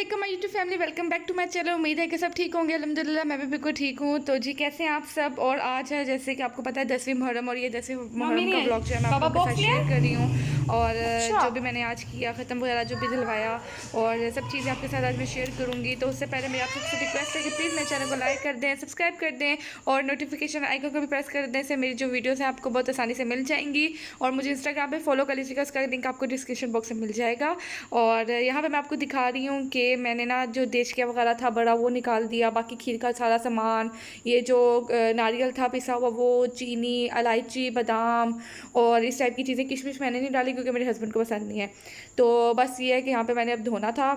अस्सलाम my YouTube family, welcome back to my channel. उम्मीद है कि सब ठीक होंगे। अल्हम्दुलिल्लाह मैं भी बिल्कुल ठीक हूँ। तो जी कैसे हैं आप सब। और आज है जैसे कि आपको पता है 10वीं मुहर्रम, और ये 10वीं मम्मी मुहर्रम नहीं का आई। ब्लॉग जो है मैं आप पापा लोगों के साथ बॉक्स ले शेयर आए? कर रही हूँ। और अच्छा। जो भी मैंने आज किया, ख़त्म वगैरह जो भी दिलवाया, और सब चीज़ें आपके साथ आज मैं शेयर करूँगी। तो उससे पहले मेरी आप सबसे रिक्वेस्ट है कि प्लीज़ मेरे चैनल को लाइक कर दें, सब्सक्राइब कर दें, और नोटिफिकेशन आइकन को भी प्रेस कर दें। इससे मेरी जो वीडियोज़ हैं आपको बहुत आसानी से मिल जाएंगी। और मुझे इंस्टाग्राम पर फॉलो कर लीजिएगा, उसका लिंक आपको डिस्क्रिप्शन बॉक्स में मिल जाएगा। और यहाँ पर मैं आपको दिखा रही हूँ कि मैंने ना जो देशकिया वगैरह था बड़ा, वो निकाल दिया। बाकी खीर का सारा सामान, ये जो नारियल था पिसा हुआ, वो चीनी, इलायची, बादाम और इस टाइप की चीज़ें, किशमिश मैंने नहीं डाली क्योंकि मेरे हस्बैंड को पसंद नहीं है। तो बस ये है कि यहाँ पे मैंने अब धोना था,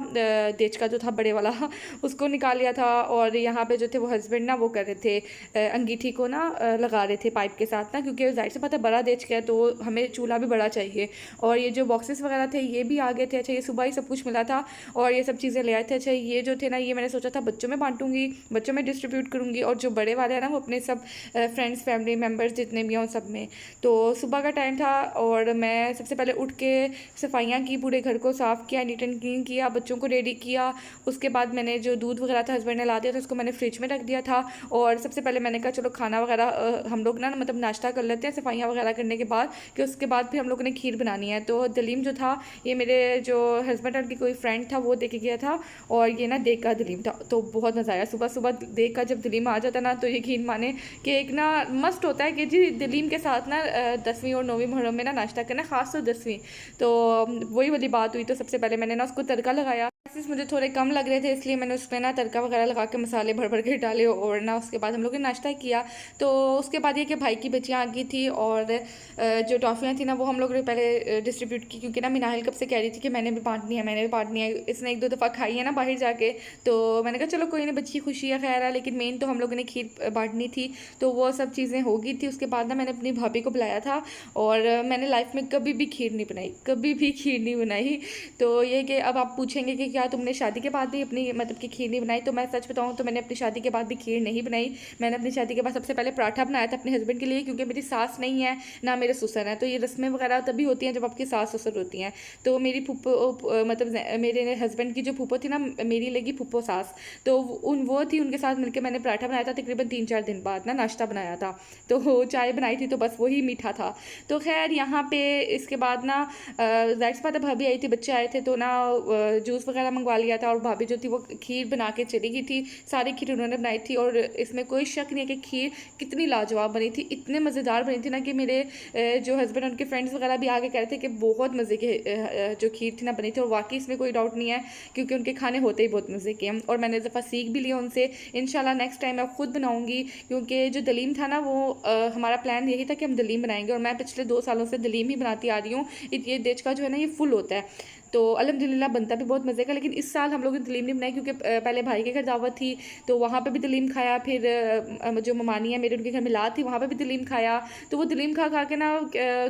देच का जो था बड़े वाला उसको निकाल लिया था। और यहाँ पे जो थे वो हस्बैंड ना वो कर रहे थे, अंगीठी को ना लगा रहे थे पाइप के साथ ना, क्योंकि जाहिर से पता है बड़ा देच का है तो हमें चूल्हा भी बड़ा चाहिए। और ये जो बॉक्सेस वगैरह थे ये भी आ गए थे। अच्छा, ये सुबह ही सब कुछ मिला था और ये सब चीज़ें ले आए थे। अच्छा, ये जो थे ना, ये मैंने सोचा था बच्चों में बांटूंगी, बच्चों में डिस्ट्रीब्यूट करूँगी, और जो बड़े वाले हैं ना वो अपने सब फ्रेंड्स, फैमिली मेम्बर्स जितने भी हैं उन सब में। तो सुबह का टाइम था और मैं सबसे पहले उठ के सफाइयाँ की, पूरे घर को साफ़ किया, नीट एंड क्लीन किया, बच्चों को रेडी किया। उसके बाद मैंने जो दूध वगैरह था हस्बैंड ने ला दिया था, उसको मैंने फ्रिज में रख दिया था। और सबसे पहले मैंने कहा चलो खाना वगैरह हम लोग ना मतलब नाश्ता कर लेते हैं सफाइयाँ वगैरह करने के बाद, कि उसके बाद फिर हम लोगों ने खीर बनानी है। तो दलीम जो था, ये मेरे जो हस्बैंड और की कोई फ्रेंड था वो दे के गया था, और ये ना देग का दलीम था। तो बहुत मज़ा आया। सुबह सुबह देग का जब दलीम आ जाता ना, तो यकीन माने कि एक ना मस्ट होता है कि जी दलीम के साथ ना 10वीं और 9वीं मुहर्रम में ना नाश्ता करना, खास तो 10वीं। तो वही वाली बात हुई। तो सबसे पहले मैंने ना उसको तड़का लगाया। स्पाइसेस मुझे थोड़े कम लग रहे थे, इसलिए मैंने उसमें ना तड़का वगैरह लगा के मसाले भर भर के डाले, और ना उसके बाद हम लोग ने नाश्ता किया। तो उसके बाद ये कि भाई की बच्चियाँ आ गई थी, और जो टॉफ़ियाँ थी ना वो हम लोग ने पहले डिस्ट्रीब्यूट की, क्योंकि ना मिनाहिल कब से कह रही थी कि मैंने भी बांटनी है, मैंने भी बांटनी है। इसने एक दो दफ़ा खाई है ना बाहर जाके, तो मैंने कहा चलो कोई नहीं, बच्ची खुशी है, खैर है। लेकिन मेन तो हम लोगों ने खीर बांटनी थी, तो वो सब चीज़ें हो गई थी। उसके बाद ना मैंने अपनी भाभी को बुलाया था, और मैंने लाइफ में कभी भी खीर नहीं बनाई, कभी भी खीर नहीं बनाई। तो ये कि अब आप पूछेंगे कि क्या तुमने शादी के बाद भी अपनी मतलब कि खीर नहीं बनाई, तो मैं सच बताऊँ तो मैंने अपनी शादी के बाद भी खीर नहीं बनाई। मैंने अपनी शादी के बाद सबसे पहले पराठा बनाया था अपने हस्बैंड के लिए, क्योंकि मेरी सास नहीं है ना मेरे ससुर हैं। तो ये रस्में वगैरह तभी होती हैं जब आपकी सास ससुर होती हैं। तो मेरी फूफो मतलब मेरे हस्बैंड की जो फूफो थी ना, मेरी लगी फूफो सास, तो वो थी, उनके साथ मिलकर मैंने पराठा बनाया था। तकरीबन 3-4 दिन बाद ना नाश्ता बनाया था। तो चाय बनाई थी, तो बस वही मीठा था। तो खैर यहाँ पे इसके बाद ना जाहिर सी बात है भाभी आई थी, बच्चे आए थे, तो ना जूस वगैरह मंगवा लिया था। और भाभी जो थी वो खीर बना के चली गई थी। सारी खीर उन्होंने बनाई थी, और इसमें कोई शक नहीं है कि खीर कितनी लाजवाब बनी थी, इतने मज़ेदार बनी थी ना कि मेरे जो हस्बैंड उनके फ्रेंड्स वगैरह भी आगे कह रहे थे कि बहुत मज़े की जो खीर थी ना बनी थी। और वाकई इसमें कोई डाउट नहीं है, क्योंकि उनके खाने होते ही बहुत मज़े के हैं। और मैंने दफ़ा सीख भी लिया उनसे। इंशाल्लाह नेक्स्ट टाइम मैं खुद बनाऊँगी, क्योंकि जो दलीम था ना वो हमारा प्लान यही था कि हम दलीम बनाएंगे, और मैं पिछले 2 सालों से दलीम ही बनाती आ रही हूँ। ये देच का जो है ना ये फुल होता है, तो अल्हम्दुलिल्लाह बनता भी बहुत मज़े का। लेकिन इस साल हम लोगों ने दलीम नहीं बनाई, क्योंकि पहले भाई के घर दावत थी, तो वहाँ पे भी दलीम खाया। फिर जो ममानी है मेरे, उनके घर मिलाद थी, वहाँ पे भी दलीम खाया। तो वो दलीम खा खा के ना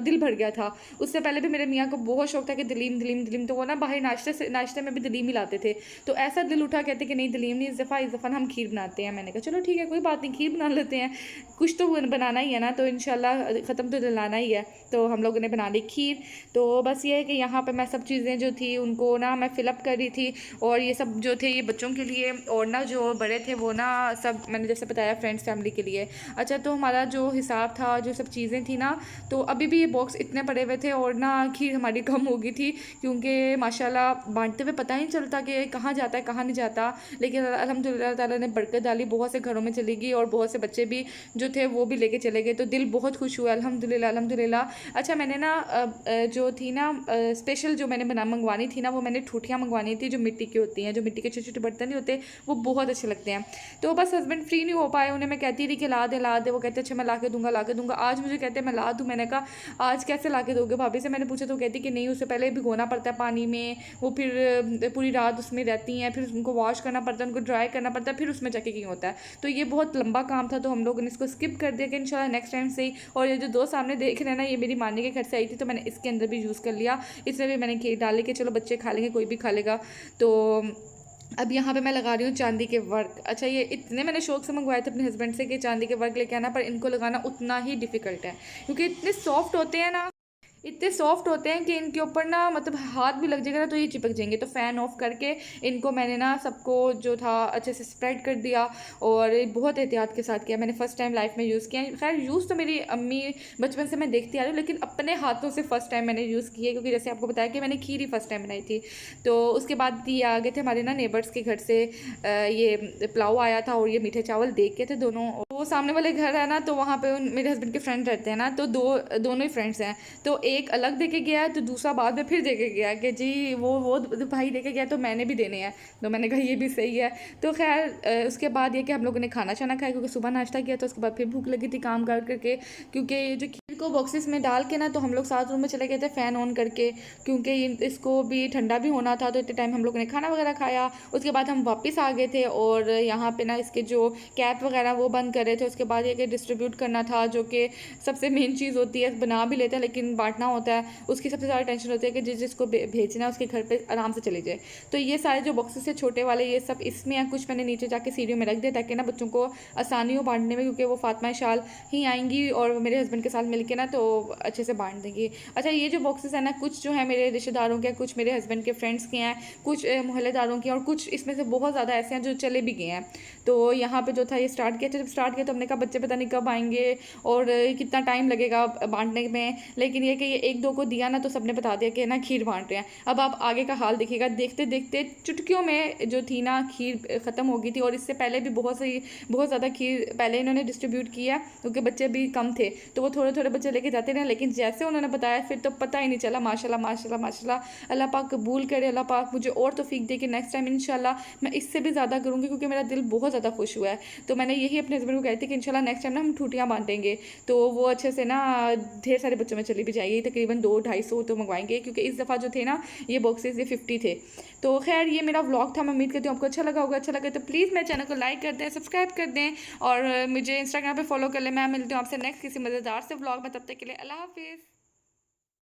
दिल भर गया था। उससे पहले भी मेरे मियाँ को बहुत शौक था कि दलीम दलीम दलीम, तो वो ना बाहर नाश्ते में भी दलीम ही लाते थे। तो ऐसा दिल उठा, कहते कि नहीं दलीम नहीं, इस दफ़ा हम खीर बनाते हैं। मैंने कहा चलो ठीक है, कोई बात नहीं, खीर बना लेते हैं, कुछ तो बनाना ही है ना, तो इंशाल्लाह ख़त्म तो दिलाना ही है। तो हम लोगों ने बना ली खीर। तो बस ये है कि यहाँ पे मैं सब चीज़ें जो थी उनको ना मैं फ़िलअप कर रही थी, और ये सब जो थे ये बच्चों के लिए, और ना जो बड़े थे वो ना सब मैंने जैसे बताया फ्रेंड्स फैमिली के लिए। अच्छा, तो हमारा जो हिसाब था, जो सब चीज़ें थी ना, तो अभी भी ये बॉक्स इतने पड़े हुए थे, और ना खीर हमारी कम हो गई थी, क्योंकि माशाल्लाह बांटते हुए पता ही नहीं चलता कि कहाँ जाता है कहाँ नहीं जाता। लेकिन अल्हम्दुलिल्लाह ताला ने बरकत डाली, बहुत से घरों में चली गई, और बहुत से बच्चे भी जो थे वो भी लेके चले गए। तो दिल बहुत खुश हुआ, अल्हम्दुलिल्लाह अल्हम्दुलिल्लाह। अच्छा, मैंने ना जो थी ना स्पेशल जो मैंने मंगवानी थी ना, वो मैंने ठूठियाँ मंगवानी थी, जो मिट्टी की होती हैं, जो मिट्टी के छोटे छोटे बर्तन नहीं होते, वो बहुत अच्छे लगते हैं। तो बस हस्बैंड फ्री नहीं हो पाए, उन्हें मैं कहती थी कि ला दे ला दे, वो कहते अच्छा मैं ला के दूंगा ला के दूंगा। आज मुझे कहते हैं मैं ला दूँ। मैंने कहा आज कैसे ला के दोगे भाभी से मैंने पूछा, तो कहती कि नहीं, उससे पहले भिगोना पड़ता है पानी में, वो फिर पूरी रात उसमें रहती हैं, फिर उनको वॉश करना पड़ता है, उनको ड्राई करना पड़ता है, फिर उसमें जाके क्यों होता है। तो ये बहुत लंबा काम था, तो हम लोगों ने इसको स्किप कर दिया कि इंशाल्लाह नेक्स्ट टाइम से ही। और ये जो 2 सामने देख रहे हैं ना, ये मेरी मानी के घर से आई थी, तो मैंने इसके अंदर भी यूज़ कर लिया। इसमें भी मैंने खीर डाली कि चलो बच्चे खा लेंगे, कोई भी खा लेगा। तो अब यहाँ पे मैं लगा रही हूँ चांदी के वर्क। अच्छा, ये इतने मैंने शौक से मंगवाए थे अपने हस्बैंड से कि चांदी के वर्क लेके आना, पर इनको लगाना उतना ही डिफ़िकल्ट है, क्योंकि इतने सॉफ्ट होते हैं ना, इतने सॉफ्ट होते हैं कि इनके ऊपर ना मतलब हाथ भी लग जाएगा ना तो ये चिपक जाएंगे। तो फ़ैन ऑफ करके इनको मैंने ना सबको जो था अच्छे से स्प्रेड कर दिया और बहुत एहतियात के साथ किया। मैंने फ़र्स्ट टाइम लाइफ में यूज़ किया। खैर यूज़ तो मेरी अम्मी बचपन से मैं देखती आ रही हूँ, लेकिन अपने हाथों से फ़र्स्ट टाइम मैंने यूज़ की है, क्योंकि जैसे आपको बताया कि मैंने खीर ही फर्स्ट टाइम बनाई थी। तो उसके बाद ये आ गए थे हमारे ना नेबर्स के घर से ये पुलाव आया था और ये मीठे चावल देख के थे दोनों। वो सामने वाले घर है ना, तो वहाँ पे मेरे हस्बैंड के फ्रेंड रहते हैं ना, तो दोनों ही फ्रेंड्स हैं। तो एक अलग दे के गया है तो दूसरा बाद में फिर दे के गया कि जी वो भाई दे के गया तो मैंने भी देने हैं। तो मैंने कहा ये भी सही है। तो खैर उसके बाद ये कि हम लोगों ने खाना छाना खाया, क्योंकि सुबह नाश्ता किया तो उसके बाद फिर भूख लगी थी काम कर करके। क्योंकि ये जो खीर को बॉक्सेस में डाल के ना, तो हम लोग साथ रूम में चले गए थे फ़ैन ऑन करके, क्योंकि इसको भी ठंडा भी होना था। तो इतने टाइम हम लोगों ने खाना वगैरह खाया। उसके बाद हम वापस आ गए थे और यहाँ पे ना इसके जो कैप वगैरह वो बंद कर रहे थे। उसके बाद ये कि डिस्ट्रीब्यूट करना था, जो कि सबसे मेन चीज़ होती है। बना भी लेते हैं लेकिन बांटना होता है, उसकी सबसे ज़्यादा टेंशन होती है कि जिसको भेजना है उसके घर पे आराम से चले जाए। तो ये सारे जो बॉक्सेस है छोटे वाले ये सब इसमें है। कुछ मैंने नीचे जाके सीढ़ियों में रख दिया ताकि ना बच्चों को आसानी हो बांटने में, क्योंकि वो फातिमा शाल ही आएंगी और मेरे हस्बैंड के साथ मिलके ना तो अच्छे से बांट देंगी। अच्छा, ये जो बॉक्सेस है ना, कुछ जो है मेरे रिश्तेदारों के, कुछ मेरे हस्बैंड के फ्रेंड्स के हैं, कुछ मोहल्लेदारों के, और कुछ इसमें से बहुत ज़्यादा ऐसे हैं जो चले भी गए हैं। तो यहाँ पे जो था ये स्टार्ट किया था। जब स्टार्ट किया तो हमने कहा बच्चे पता नहीं कब आएंगे और कितना टाइम लगेगा बांटने में, लेकिन ये कि ये एक दो को दिया ना तो सबने बता दिया कि ना खीर बांट रहे हैं। अब आप आगे का हाल देखिएगा, देखते देखते चुटकियों में जो थी ना खीर ख़त्म हो गई थी। और इससे पहले भी बहुत ज़्यादा खीर पहले इन्होंने डिस्ट्रीब्यूट किया, क्योंकि बच्चे भी कम थे तो वो थोड़े थोड़े बच्चे लेके जाते रहे। लेकिन जैसे उन्होंने बताया फिर तो पता ही नहीं चला। माशाल्लाह माशाल्लाह माशाल्लाह, अल्लाह पाक कबूल करे, अल्लाह पाक मुझे और तौफीक दे कि नेक्स्ट टाइम इंशाल्लाह मैं इससे भी ज़्यादा करूँगी, क्योंकि मेरा दिल बहुत ज़्यादा खुश हुआ है। तो मैंने यही अपने हस्बैंड को कहती थी कि इंशाल्लाह नेक्स्ट टाइम ना हम ठूटियाँ बांटेंगे, तो वो अच्छे से ना ढेर सारे बच्चों में चली भी जाएगी। तकरीबन 200-250 तो मंगवाएंगे, क्योंकि इस दफ़ा जो थे ना ये बॉक्सेस ये 50 थे। तो खैर ये मेरा व्लॉग था। मैं उम्मीद करती हूँ आपको अच्छा लगा होगा। अच्छा लगे तो प्लीज़ मेरे चैनल को लाइक कर दें, सब्सक्राइब कर दें और मुझे इंस्टाग्राम पे फॉलो कर लें। मैं मिलती हूँ आपसे नेक्स्ट किसी मज़ेदार से व्लॉग में। तब तक के लिए अल्लाह हाफिज़।